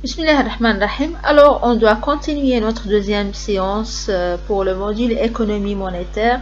Bismillahirrahmanirrahim. Alors, on doit continuer notre deuxième séance pour le module économie monétaire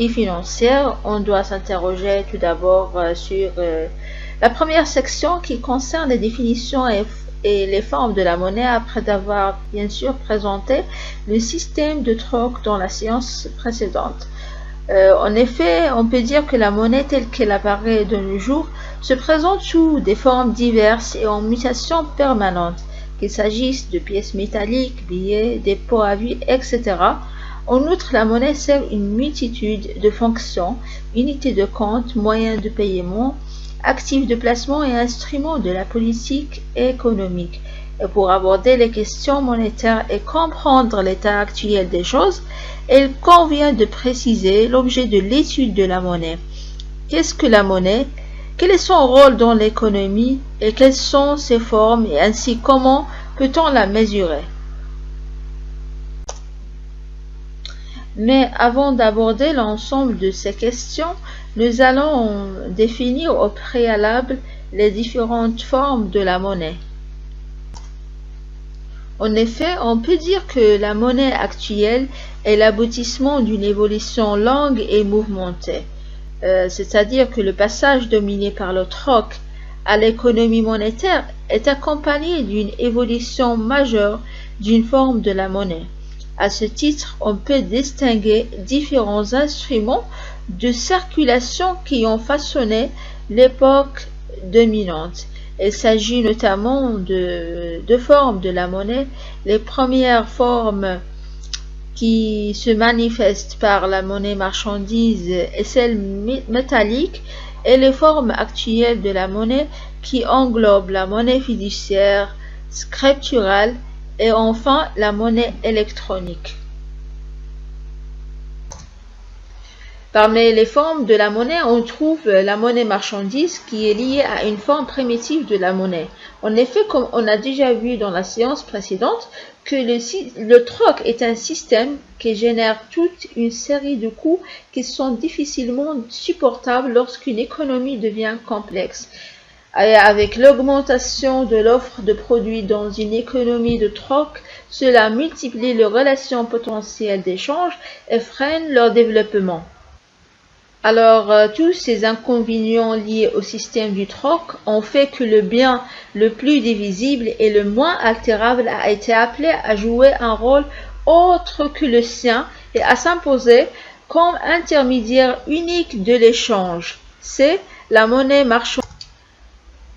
et financière. On doit s'interroger tout d'abord sur la première section qui concerne les définitions et les formes de la monnaie après avoir bien sûr présenté le système de troc dans la séance précédente. En effet, on peut dire que la monnaie telle qu'elle apparaît de nos jours se présente sous des formes diverses et en mutation permanente, qu'il s'agisse de pièces métalliques, billets, dépôts à vue, etc. En outre, la monnaie sert une multitude de fonctions, unités de compte, moyens de paiement, actifs de placement et instruments de la politique économique. Et pour aborder les questions monétaires et comprendre l'état actuel des choses, il convient de préciser l'objet de l'étude de la monnaie. Qu'est-ce que la monnaie? Quel est son rôle dans l'économie et quelles sont ses formes et ainsi comment peut-on la mesurer? Mais avant d'aborder l'ensemble de ces questions, nous allons définir au préalable les différentes formes de la monnaie. En effet, on peut dire que la monnaie actuelle est l'aboutissement d'une évolution longue et mouvementée. C'est-à-dire que le passage dominé par le troc à l'économie monétaire est accompagné d'une évolution majeure d'une forme de la monnaie. À ce titre, on peut distinguer différents instruments de circulation qui ont façonné l'époque dominante. Il s'agit notamment de deux formes de la monnaie. Les premières formes qui se manifestent par la monnaie marchandise et celle métallique et les formes actuelles de la monnaie qui englobent la monnaie fiduciaire, scripturale et enfin la monnaie électronique. Parmi les formes de la monnaie, on trouve la monnaie marchandise qui est liée à une forme primitive de la monnaie. En effet, comme on a déjà vu dans la séance précédente, que le troc est un système qui génère toute une série de coûts qui sont difficilement supportables lorsqu'une économie devient complexe. Et avec l'augmentation de l'offre de produits dans une économie de troc, cela multiplie les relations potentielles d'échange et freine leur développement. Alors, tous ces inconvénients liés au système du troc ont fait que le bien le plus divisible et le moins altérable a été appelé à jouer un rôle autre que le sien et à s'imposer comme intermédiaire unique de l'échange. C'est la monnaie marchande.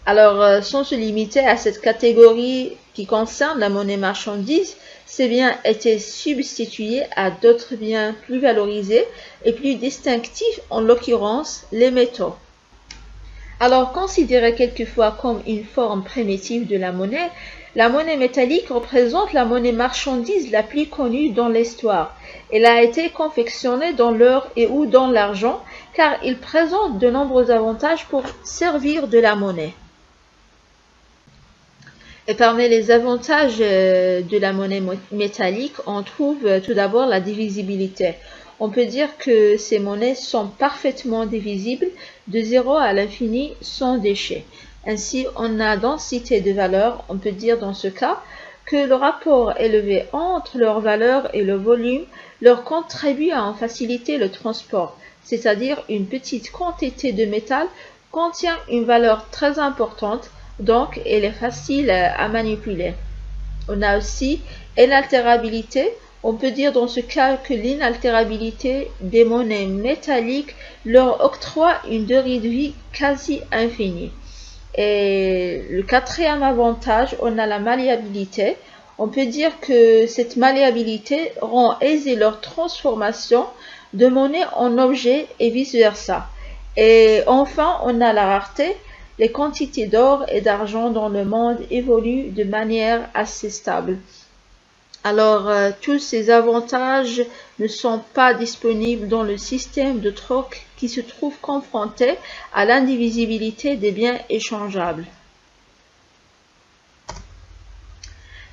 Alors, sans se limiter à cette catégorie qui concerne la monnaie marchandise, ces biens étaient substitués à d'autres biens plus valorisés et plus distinctifs, en l'occurrence les métaux. Alors, considérée quelquefois comme une forme primitive de la monnaie métallique représente la monnaie marchandise la plus connue dans l'histoire. Elle a été confectionnée dans l'or et ou dans l'argent car il présente de nombreux avantages pour servir de la monnaie. Et parmi les avantages de la monnaie métallique, on trouve tout d'abord la divisibilité. On peut dire que ces monnaies sont parfaitement divisibles de 0 à l'infini sans déchet. Ainsi, on a densité de valeur. On peut dire dans ce cas que le rapport élevé entre leur valeur et le volume leur contribue à en faciliter le transport. C'est-à-dire une petite quantité de métal contient une valeur très importante. Donc, elle est facile à manipuler. On a aussi l'inaltérabilité. On peut dire dans ce cas que l'inaltérabilité des monnaies métalliques leur octroie une durée de vie quasi infinie. Et le quatrième avantage, on a la malléabilité. On peut dire que cette malléabilité rend aisée leur transformation de monnaie en objet et vice-versa. Et enfin, on a la rareté. Les quantités d'or et d'argent dans le monde évoluent de manière assez stable. Alors, tous ces avantages ne sont pas disponibles dans le système de troc qui se trouve confronté à l'indivisibilité des biens échangeables.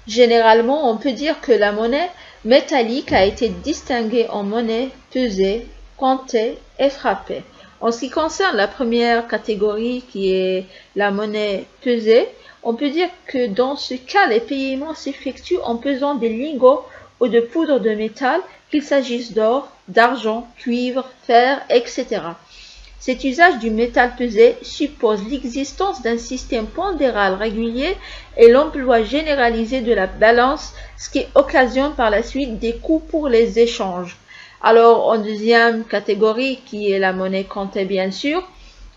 Généralement, on peut dire que la monnaie métallique a été distinguée en monnaie pesée, comptée et frappée. En ce qui concerne la première catégorie qui est la monnaie pesée, on peut dire que dans ce cas, les paiements s'effectuent en pesant des lingots ou de poudre de métal, qu'il s'agisse d'or, d'argent, cuivre, fer, etc. Cet usage du métal pesé suppose l'existence d'un système pondéral régulier et l'emploi généralisé de la balance, ce qui occasionne par la suite des coûts pour les échanges. Alors, en deuxième catégorie, qui est la monnaie comptée bien sûr,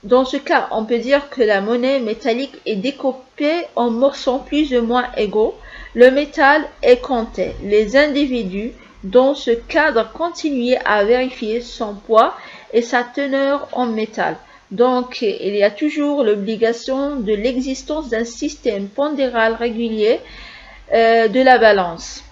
dans ce cas, on peut dire que la monnaie métallique est découpée en morceaux plus ou moins égaux. Le métal est compté. Les individus, dans ce cadre, continuent à vérifier son poids et sa teneur en métal. Donc, il y a toujours l'obligation de l'existence d'un système pondéral régulier de la balance.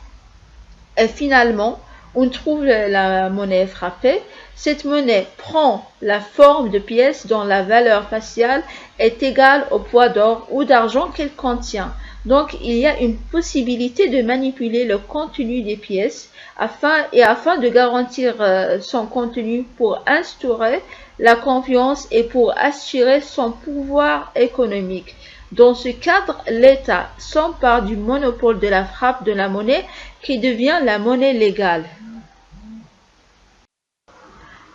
Et finalement, on trouve la monnaie frappée. Cette monnaie prend la forme de pièces dont la valeur faciale est égale au poids d'or ou d'argent qu'elle contient. Donc, il y a une possibilité de manipuler le contenu des pièces afin de garantir son contenu pour instaurer la confiance et pour assurer son pouvoir économique. Dans ce cadre, l'État s'empare du monopole de la frappe de la monnaie qui devient la monnaie légale.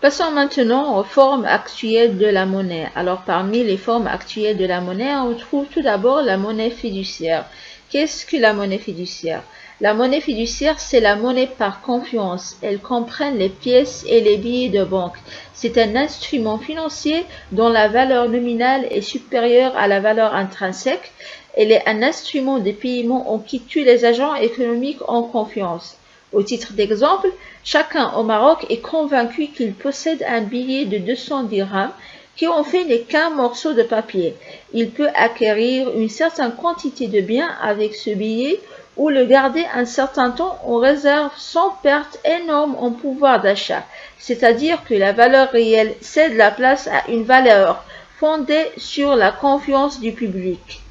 Passons maintenant aux formes actuelles de la monnaie. Alors, parmi les formes actuelles de la monnaie, on trouve tout d'abord la monnaie fiduciaire. Qu'est-ce que la monnaie fiduciaire? La monnaie fiduciaire, c'est la monnaie par confiance. Elle comprend les pièces et les billets de banque. C'est un instrument financier dont la valeur nominale est supérieure à la valeur intrinsèque. Elle est un instrument de paiement en qui tous les agents économiques ont confiance. Au titre d'exemple, chacun au Maroc est convaincu qu'il possède un billet de 200 dirhams qui en fait n'est qu'un morceau de papier. Il peut acquérir une certaine quantité de biens avec ce billet ou le garder un certain temps en réserve sans perte énorme en pouvoir d'achat, c'est-à-dire que la valeur réelle cède la place à une valeur fondée sur la confiance du public.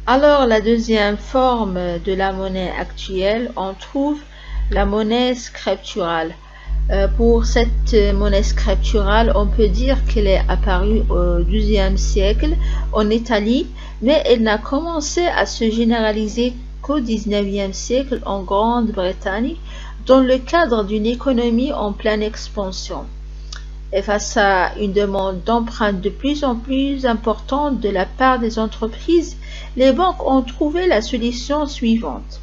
Alors, la deuxième forme de la monnaie actuelle, on trouve la monnaie scripturale. Pour cette monnaie scripturale, on peut dire qu'elle est apparue au XIIe siècle en Italie, mais elle n'a commencé à se généraliser qu'au XIXe siècle en Grande-Bretagne, dans le cadre d'une économie en pleine expansion. Et face à une demande d'emprunt de plus en plus importante de la part des entreprises, les banques ont trouvé la solution suivante.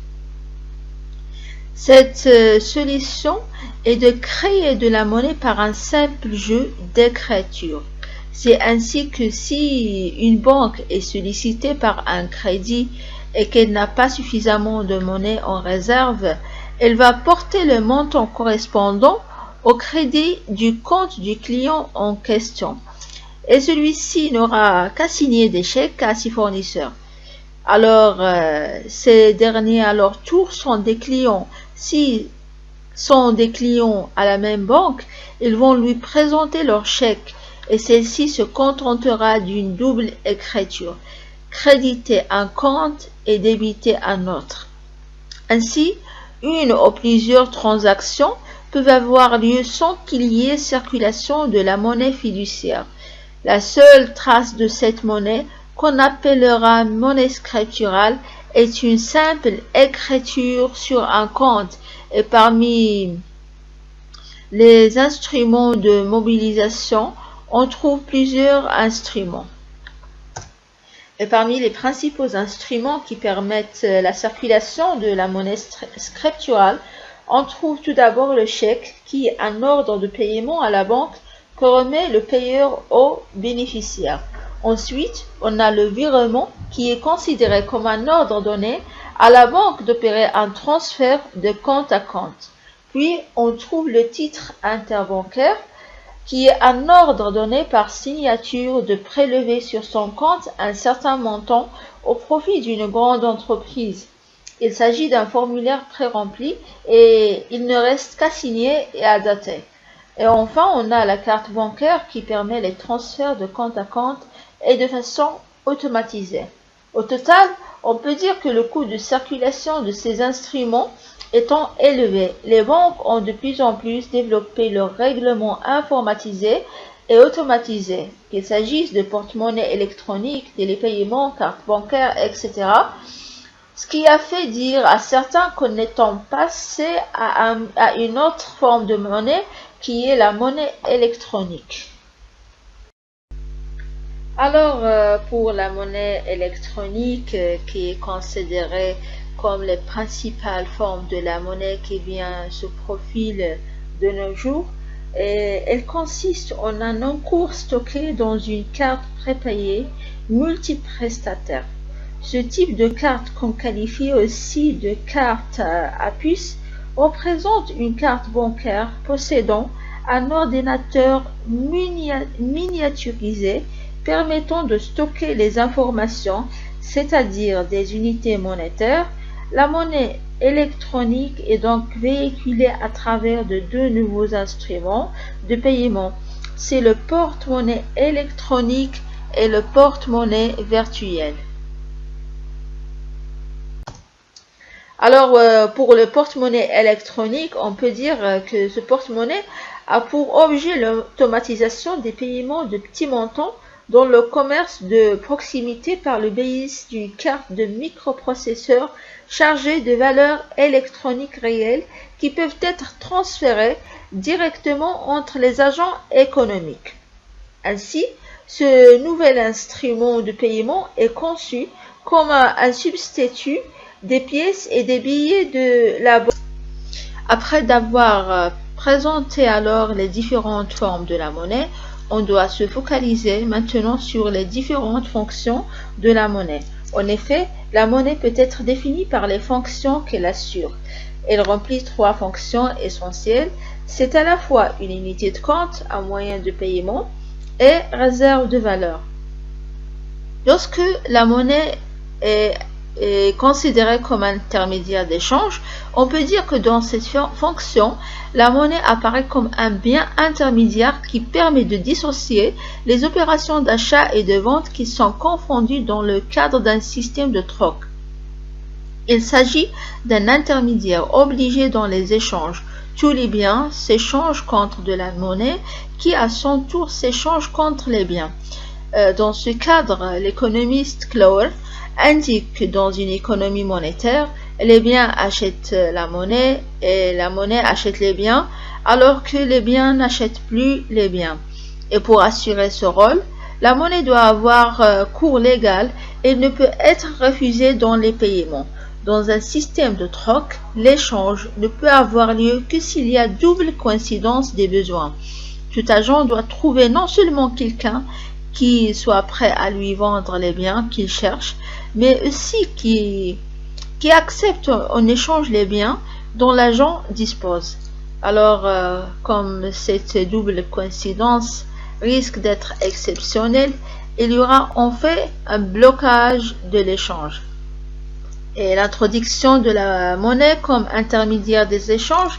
Cette solution est de créer de la monnaie par un simple jeu d'écriture. C'est ainsi que si une banque est sollicitée par un crédit et qu'elle n'a pas suffisamment de monnaie en réserve, elle va porter le montant correspondant au crédit du compte du client en question. Et celui-ci n'aura qu'à signer des chèques à ses fournisseurs. Alors, ces derniers à leur tour sont des clients. S'ils sont des clients à la même banque, ils vont lui présenter leur chèque et celle-ci se contentera d'une double écriture, créditer un compte et débiter un autre. Ainsi, une ou plusieurs transactions peuvent avoir lieu sans qu'il y ait circulation de la monnaie fiduciaire. La seule trace de cette monnaie, qu'on appellera monnaie scripturale, est une simple écriture sur un compte, et parmi les instruments de mobilisation, on trouve plusieurs instruments. Et parmi les principaux instruments qui permettent la circulation de la monnaie scripturale, on trouve tout d'abord le chèque, qui est un ordre de paiement à la banque que remet le payeur au bénéficiaire. Ensuite, on a le virement, qui est considéré comme un ordre donné à la banque d'opérer un transfert de compte à compte. Puis, on trouve le titre interbancaire, qui est un ordre donné par signature de prélever sur son compte un certain montant au profit d'une grande entreprise. Il s'agit d'un formulaire pré-rempli et il ne reste qu'à signer et à dater. Et enfin, on a la carte bancaire qui permet les transferts de compte à compte et de façon automatisée. Au total, on peut dire que le coût de circulation de ces instruments étant élevé, les banques ont de plus en plus développé leurs règlements informatisés et automatisée, qu'il s'agisse de porte-monnaie électronique, télépaiements, cartes bancaires, etc. Ce qui a fait dire à certains qu'on est en passé à une autre forme de monnaie qui est la monnaie électronique. Alors, pour la monnaie électronique qui est considérée comme les principales formes de la monnaie qui vient se profile de nos jours, elle consiste en un encours stocké dans une carte prépayée multiprestataire. Ce type de carte, qu'on qualifie aussi de carte à puce, représente une carte bancaire possédant un ordinateur miniaturisé permettant de stocker les informations, c'est-à-dire des unités monétaires. La monnaie électronique est donc véhiculée à travers de deux nouveaux instruments de paiement. C'est le porte-monnaie électronique et le porte-monnaie virtuel. Alors, pour le porte-monnaie électronique, on peut dire que ce porte-monnaie a pour objet l'automatisation des paiements de petits montants dans le commerce de proximité par le biais d'une carte de microprocesseurs chargée de valeurs électroniques réelles qui peuvent être transférées directement entre les agents économiques. Ainsi, ce nouvel instrument de paiement est conçu comme un substitut des pièces et des billets de la banque. Après d'avoir présenté alors les différentes formes de la monnaie, on doit se focaliser maintenant sur les différentes fonctions de la monnaie. En effet, la monnaie peut être définie par les fonctions qu'elle assure. Elle remplit trois fonctions essentielles. C'est à la fois une unité de compte, un moyen de paiement et réserve de valeur. Lorsque la monnaie est considérée comme intermédiaire d'échange, on peut dire que dans cette fonction, la monnaie apparaît comme un bien intermédiaire qui permet de dissocier les opérations d'achat et de vente qui sont confondues dans le cadre d'un système de troc. Il s'agit d'un intermédiaire obligé dans les échanges. Tous les biens s'échangent contre de la monnaie qui à son tour s'échange contre les biens. Dans ce cadre, l'économiste Clower indique que dans une économie monétaire, les biens achètent la monnaie et la monnaie achète les biens, alors que les biens n'achètent plus les biens. Et pour assurer ce rôle, la monnaie doit avoir cours légal et ne peut être refusée dans les paiements. Dans un système de troc, l'échange ne peut avoir lieu que s'il y a double coïncidence des besoins. Tout agent doit trouver non seulement quelqu'un qui soit prêt à lui vendre les biens qu'il cherche, mais aussi qui accepte en échange les biens dont l'agent dispose. Alors, comme cette double coïncidence risque d'être exceptionnelle, il y aura en fait un blocage de l'échange. Et l'introduction de la monnaie comme intermédiaire des échanges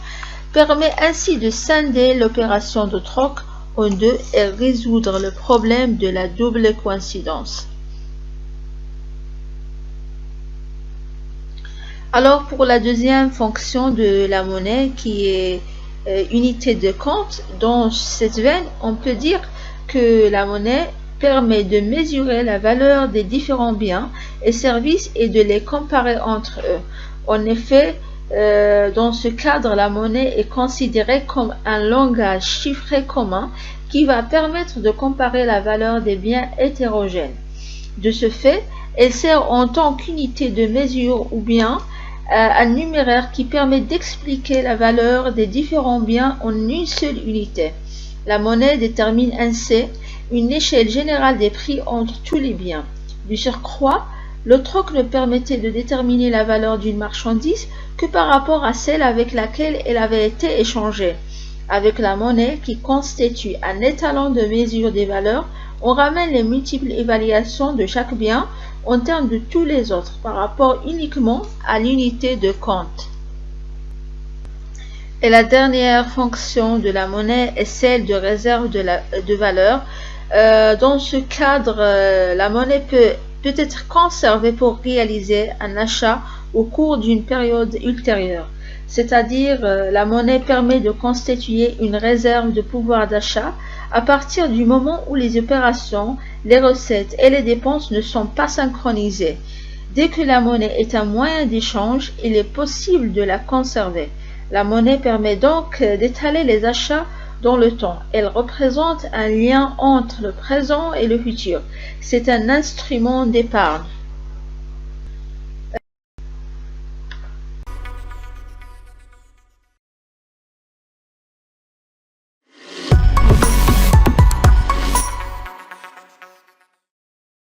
permet ainsi de scinder l'opération de troc en deux et résoudre le problème de la double coïncidence. Alors pour la deuxième fonction de la monnaie qui est unité de compte, dans cette veine, on peut dire que la monnaie permet de mesurer la valeur des différents biens et services et de les comparer entre eux. En effet, dans ce cadre, la monnaie est considérée comme un langage chiffré commun qui va permettre de comparer la valeur des biens hétérogènes. De ce fait, elle sert en tant qu'unité de mesure ou bien un numéraire qui permet d'expliquer la valeur des différents biens en une seule unité. La monnaie détermine ainsi une échelle générale des prix entre tous les biens. Du surcroît, le troc ne permettait de déterminer la valeur d'une marchandise que par rapport à celle avec laquelle elle avait été échangée. Avec la monnaie, qui constitue un étalon de mesure des valeurs, on ramène les multiples évaluations de chaque bien en termes de tous les autres par rapport uniquement à l'unité de compte. Et la dernière fonction de la monnaie est celle de réserve de valeur. Dans ce cadre, la monnaie peut être conservée pour réaliser un achat au cours d'une période ultérieure. c'est-à-dire la monnaie permet de constituer une réserve de pouvoir d'achat à partir du moment où les opérations, les recettes et les dépenses ne sont pas synchronisées. Dès que la monnaie est un moyen d'échange, il est possible de la conserver. La monnaie permet donc d'étaler les achats dans le temps. Elle représente un lien entre le présent et le futur. C'est un instrument d'épargne.